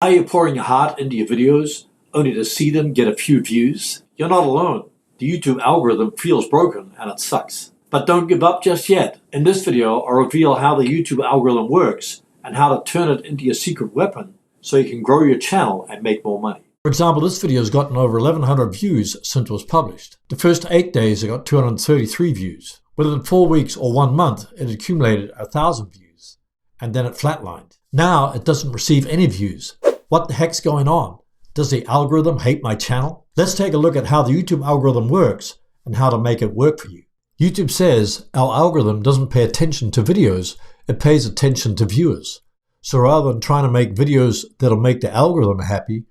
How you're pouring your heart into your videos only to see them get a few views? You're not alone. The YouTube algorithm feels broken and it sucks. But don't give up just yet. In this video, I'll reveal how the YouTube algorithm works and how to turn it into your secret weapon so you can grow your channel and make more money. For example, this video has gotten over 1,100 views since it was published. The first 8 days it got 233 views. Within 4 weeks or 1 month, it accumulated 1,000 views. And then it flatlined. Now it doesn't receive any views. What the heck's going on? Does the algorithm hate my channel? Let's take a look at how the YouTube algorithm works and how to make it work for you. YouTube says our algorithm doesn't pay attention to videos, it pays attention to viewers. So rather than trying to make videos that'll make the algorithm happy,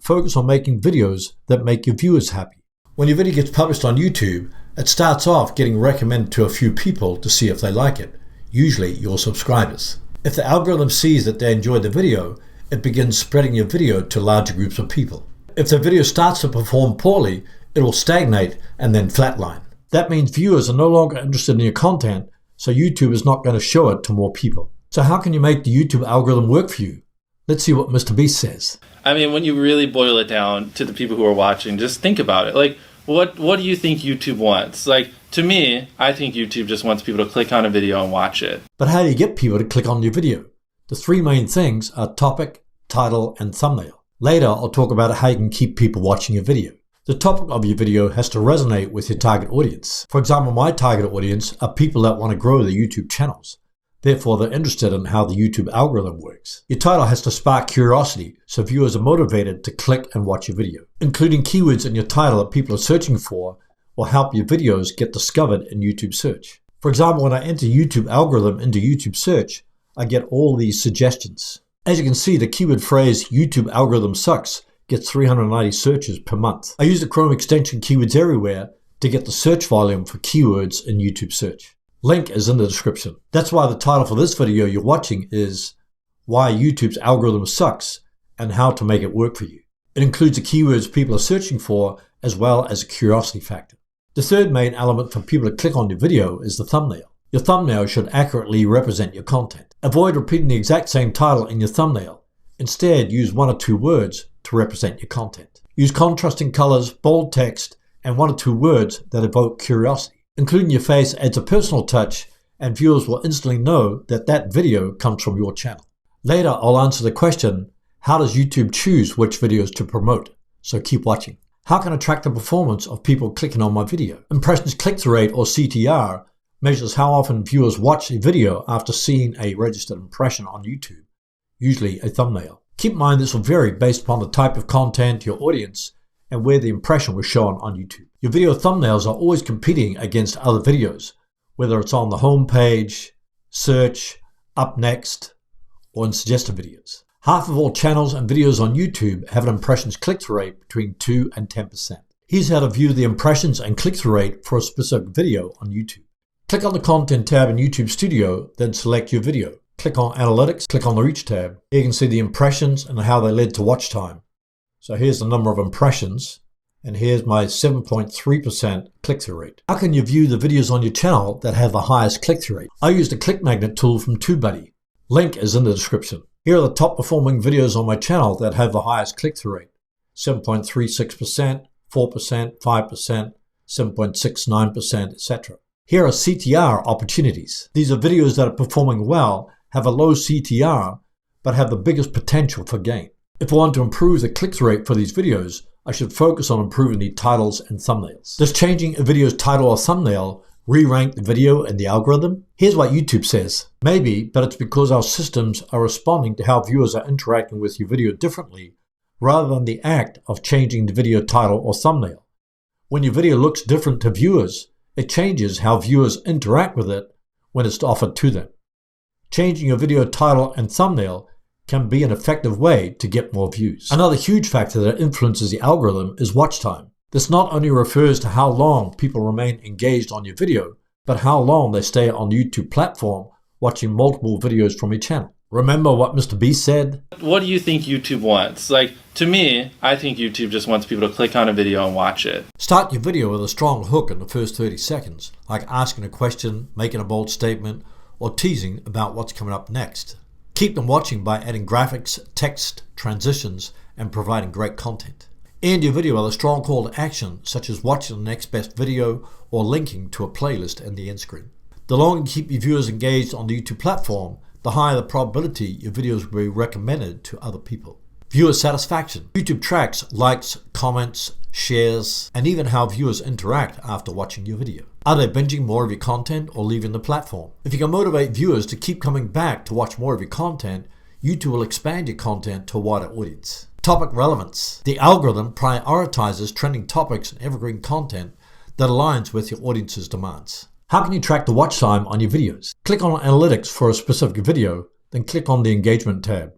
focus on making videos that make your viewers happy. When your video gets published on YouTube, it starts off getting recommended to a few people to see if they like it, usually your subscribers. If the algorithm sees that they enjoyed the video, it begins spreading your video to larger groups of people. If the video starts to perform poorly, it will stagnate and then flatline. That means viewers are no longer interested in your content, so YouTube is not going to show it to more people. So how can you make the YouTube algorithm work for you? Let's see what Mr. Beast says. I mean, when you really boil it down to the people who are watching, just think about it. Like, what do you think YouTube wants? Like, to me, I think YouTube just wants people to click on a video and watch it. But how do you get people to click on your video? The three main things are topic, title, and thumbnail. Later, I'll talk about how you can keep people watching your video. The topic of your video has to resonate with your target audience. For example, my target audience are people that want to grow their YouTube channels. Therefore, they're interested in how the YouTube algorithm works. Your title has to spark curiosity, so viewers are motivated to click and watch your video. Including keywords in your title that people are searching for will help your videos get discovered in YouTube search. For example, when I enter YouTube algorithm into YouTube search, I get all these suggestions. As you can see, the keyword phrase YouTube algorithm sucks gets 390 searches per month. I use the Chrome extension Keywords Everywhere to get the search volume for keywords in YouTube search. Link is in the description. That's why the title for this video you're watching is Why YouTube's Algorithm Sucks and How to Make It Work for You. It includes the keywords people are searching for as well as a curiosity factor. The third main element for people to click on your video is the thumbnail. Your thumbnail should accurately represent your content. Avoid repeating the exact same title in your thumbnail. Instead, use 1 or 2 words to represent your content. Use contrasting colors, bold text, and 1 or 2 words that evoke curiosity. Including your face adds a personal touch, and viewers will instantly know that that video comes from your channel. Later, I'll answer the question, how does YouTube choose which videos to promote? So keep watching. How can I track the performance of people clicking on my video? Impressions click-through rate, or CTR, measures how often viewers watch a video after seeing a registered impression on YouTube, usually a thumbnail. Keep in mind this will vary based upon the type of content, your audience, and where the impression was shown on YouTube. Your video thumbnails are always competing against other videos, whether it's on the home page, search, up next, or in suggested videos. Half of all channels and videos on YouTube have an impressions click-through rate between 2 and 10%. Here's how to view the impressions and click-through rate for a specific video on YouTube. Click on the Content tab in YouTube Studio, then select your video. Click on Analytics, click on the Reach tab. Here you can see the impressions and how they led to watch time. So here's the number of impressions, and here's my 7.3% click-through rate. How can you view the videos on your channel that have the highest click-through rate? I use the Click Magnet tool from TubeBuddy. Link is in the description. Here are the top performing videos on my channel that have the highest click-through rate. 7.36%, 4%, 5%, 7.69%, etc. Here are CTR opportunities. These are videos that are performing well, have a low CTR, but have the biggest potential for gain. If I want to improve the click-through rate for these videos, I should focus on improving the titles and thumbnails. Does changing a video's title or thumbnail re-rank the video in the algorithm? Here's what YouTube says. Maybe, but it's because our systems are responding to how viewers are interacting with your video differently, rather than the act of changing the video title or thumbnail. When your video looks different to viewers, it changes how viewers interact with it when it's offered to them. Changing your video title and thumbnail can be an effective way to get more views. Another huge factor that influences the algorithm is watch time. This not only refers to how long people remain engaged on your video, but how long they stay on the YouTube platform watching multiple videos from your channel. Remember what Mr. Beast said? What do you think YouTube wants? Like, to me, I think YouTube just wants people to click on a video and watch it. Start your video with a strong hook in the first 30 seconds, like asking a question, making a bold statement, or teasing about what's coming up next. Keep them watching by adding graphics, text, transitions, and providing great content. End your video with a strong call to action, such as watching the next best video or linking to a playlist in the end screen. The longer you keep your viewers engaged on the YouTube platform, the higher the probability your videos will be recommended to other people. Viewer satisfaction. YouTube tracks likes, comments, shares, and even how viewers interact after watching your video. Are they binging more of your content or leaving the platform? If you can motivate viewers to keep coming back to watch more of your content, YouTube will expand your content to a wider audience. Topic relevance. The algorithm prioritizes trending topics and evergreen content that aligns with your audience's demands. How can you track the watch time on your videos? Click on Analytics for a specific video, then click on the Engagement tab.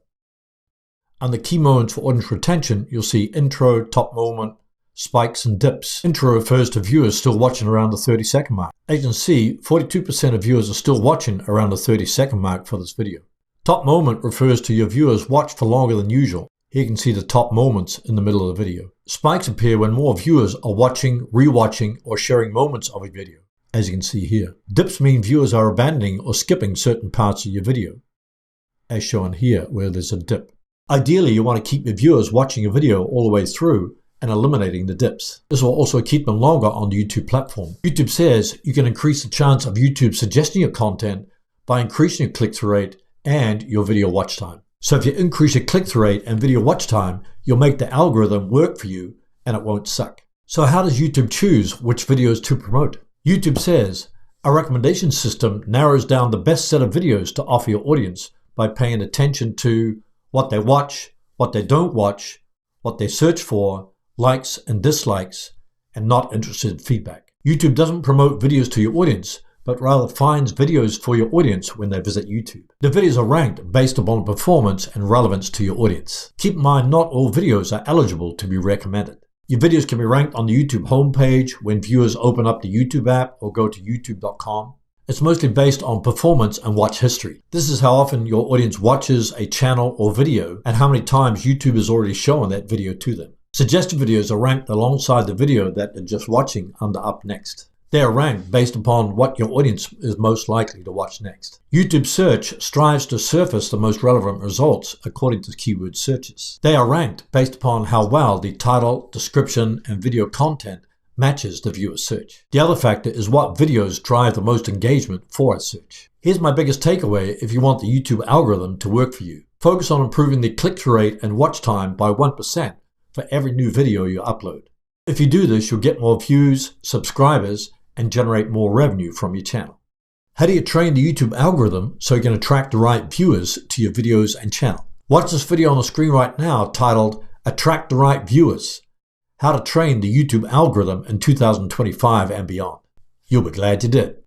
Under Key Moments for Audience Retention, you'll see Intro, Top Moment, Spikes and Dips. Intro refers to viewers still watching around the 30-second mark. As you can see, 42% of viewers are still watching around the 30-second mark for this video. Top Moment refers to your viewers watch for longer than usual. Here you can see the top moments in the middle of the video. Spikes appear when more viewers are watching, rewatching, or sharing moments of a video, as you can see here. Dips mean viewers are abandoning or skipping certain parts of your video, as shown here where there's a dip. Ideally, you want to keep your viewers watching your video all the way through and eliminating the dips. This will also keep them longer on the YouTube platform. YouTube says you can increase the chance of YouTube suggesting your content by increasing your click-through rate and your video watch time. So if you increase your click-through rate and video watch time, you'll make the algorithm work for you and it won't suck. So how does YouTube choose which videos to promote? YouTube says a recommendation system narrows down the best set of videos to offer your audience by paying attention to what they watch, what they don't watch, what they search for, likes and dislikes, and not interested feedback. YouTube doesn't promote videos to your audience, but rather finds videos for your audience when they visit YouTube. The videos are ranked based upon performance and relevance to your audience. Keep in mind, not all videos are eligible to be recommended. Your videos can be ranked on the YouTube homepage when viewers open up the YouTube app or go to youtube.com. It's mostly based on performance and watch history. This is how often your audience watches a channel or video and how many times YouTube has already shown that video to them. Suggested videos are ranked alongside the video that they're just watching under Up Next. They are ranked based upon what your audience is most likely to watch next. YouTube search strives to surface the most relevant results according to keyword searches. They are ranked based upon how well the title, description, and video content matches the viewer's search. The other factor is what videos drive the most engagement for a search. Here's my biggest takeaway if you want the YouTube algorithm to work for you. Focus on improving the click-through rate and watch time by 1% for every new video you upload. If you do this, you'll get more views, subscribers, and generate more revenue from your channel. How do you train the YouTube algorithm so you can attract the right viewers to your videos and channel? Watch this video on the screen right now titled Attract the Right Viewers: How to Train the YouTube Algorithm in 2025 and Beyond. You'll be glad you did.